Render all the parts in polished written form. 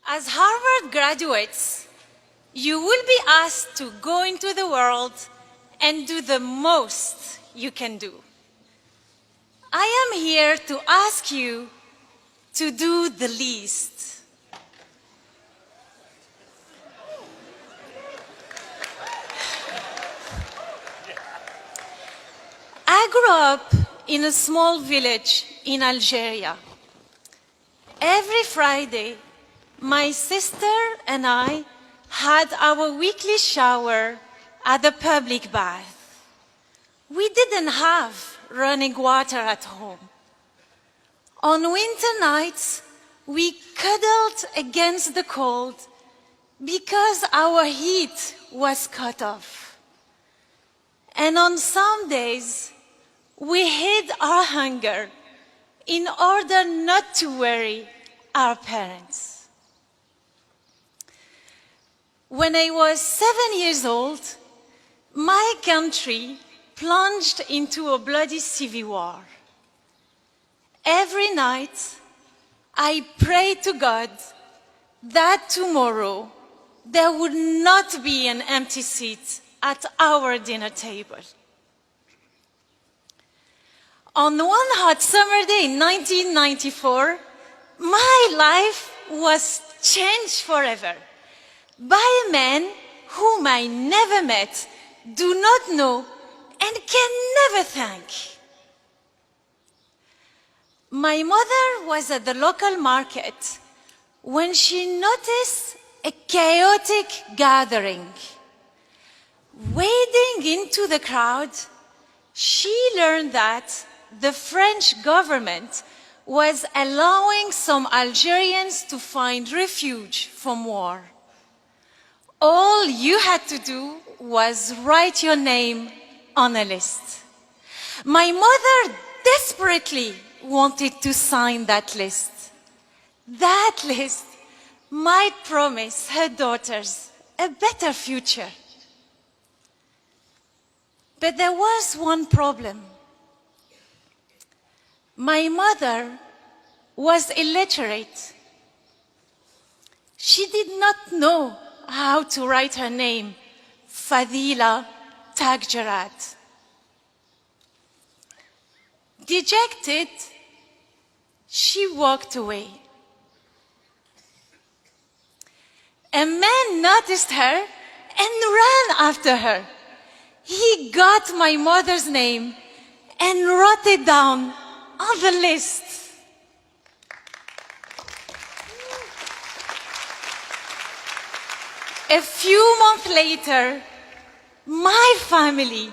As Harvard graduates, you will be asked to go into the world and do the most you can do. I am here to ask you to do the least. I grew up in a small village in Algeria. Every Friday, my sister and I had our weekly shower at the public bath. We didn't have running water at home. On winter nights, we cuddled against the cold because our heat was cut off. And on some days, we hid our hunger in order not to worry our parents. When I was 7 years old, my country plunged into a bloody civil war. Every night, I prayed to God that tomorrow there would not be an empty seat at our dinner table. On one hot summer day in 1994, my life was changed forever by a man whom I never met, do not know, and can never thank. My mother was at the local market when she noticed a chaotic gathering. Wading into the crowd, she learned that the French government was allowing some Algerians to find refuge from war. All you had to do was write your name on a list. My mother desperately wanted to sign that list. That list might promise her daughters a better future. But there was one problem. My mother was illiterate. She did not know how to write her name, Fadila Tagjarat. Dejected, she walked away. A man noticed her and ran after her. He got my mother's name and wrote it down on the list. A few months later, my family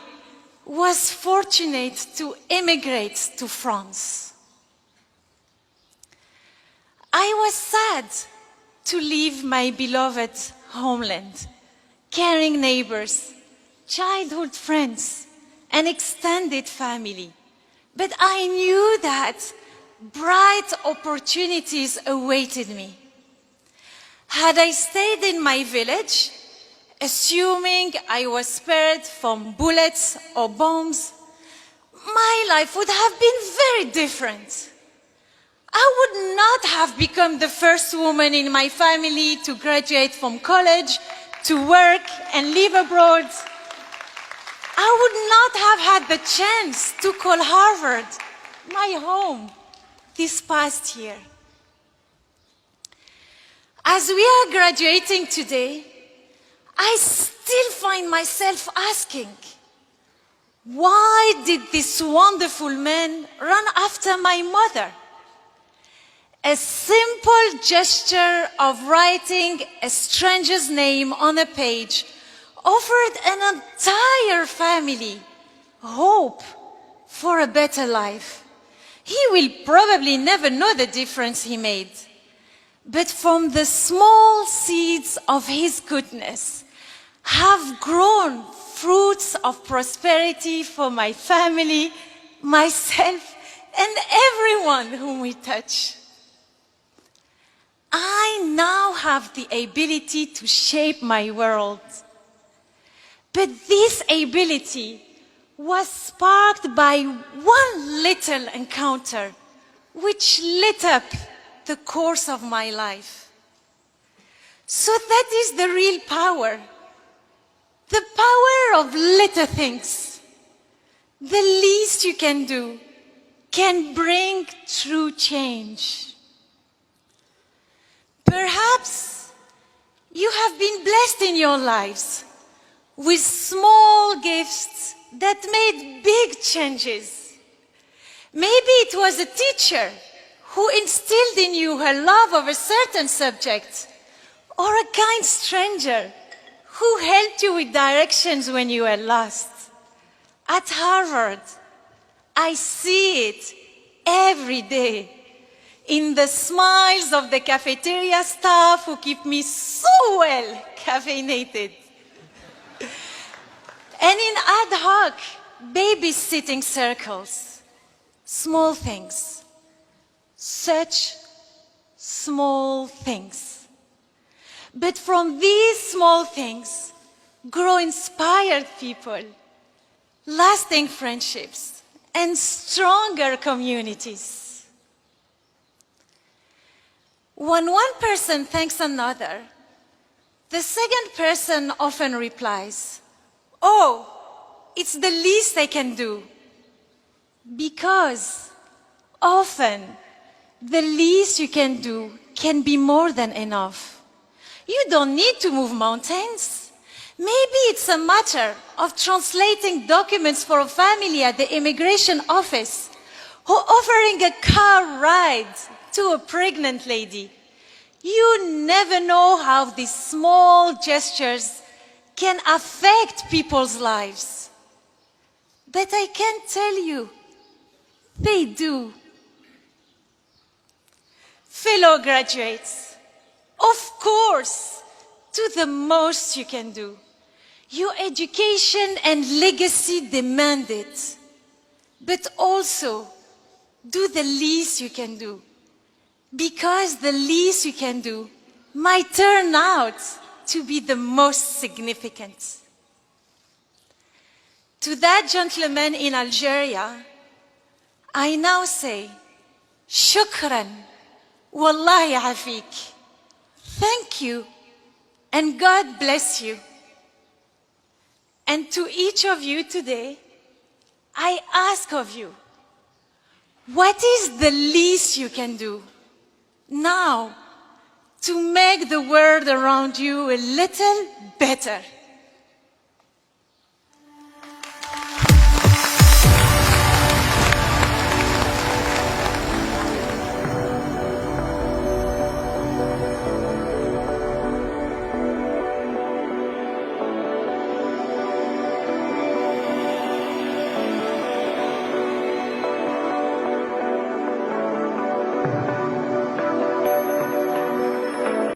was fortunate to immigrate to France. I was sad to leave my beloved homeland, caring neighbors, childhood friends, and extended family. But I knew that bright opportunities awaited me. Had I stayed in my village, assuming I was spared from bullets or bombs, my life would have been very different. I would not have become the first woman in my family to graduate from college, to work and live abroad. I would not have had the chance to call Harvard my home this past year. As we are graduating today, I still find myself asking, why did this wonderful man run after my mother? A simple gesture of writing a stranger's name on a page offered an entire family hope for a better life. He will probably never know the difference he made. But from the small seeds of his goodness have grown fruits of prosperity for my family, myself, and everyone whom we touch. I now have the ability to shape my world. But this ability was sparked by one little encounter which lit up the course of my life. So that is the real power. The power of little things. The least you can do can bring true change. Perhaps you have been blessed in your lives with small gifts that made big changes. Maybe it was a teacher who instilled in you her love of a certain subject, or a kind stranger who helped you with directions when you were lost. At Harvard, I see it every day in the smiles of the cafeteria staff who keep me so well caffeinated. And in ad hoc babysitting circles, small things, such small things. But from these small things grow inspired people, lasting friendships, and stronger communities. When one person thanks another, the second person often replies, "Oh, it's the least I can do." Because often, the least you can do can be more than enough. You don't need to move mountains. Maybe it's a matter of translating documents for a family at the immigration office, or offering a car ride to a pregnant lady. You never know how these small gestures can affect people's lives. But I can tell you, they do. Fellow graduates, of course, do the most you can do. Your education and legacy demand it. But also, do the least you can do. Because the least you can do might turn out to be the most significant. To that gentleman in Algeria, I now say, Shukran, Wallahi afik. Thank you, and God bless you. And to each of you today, I ask of you, what is the least you can do now to make the world around you a little better?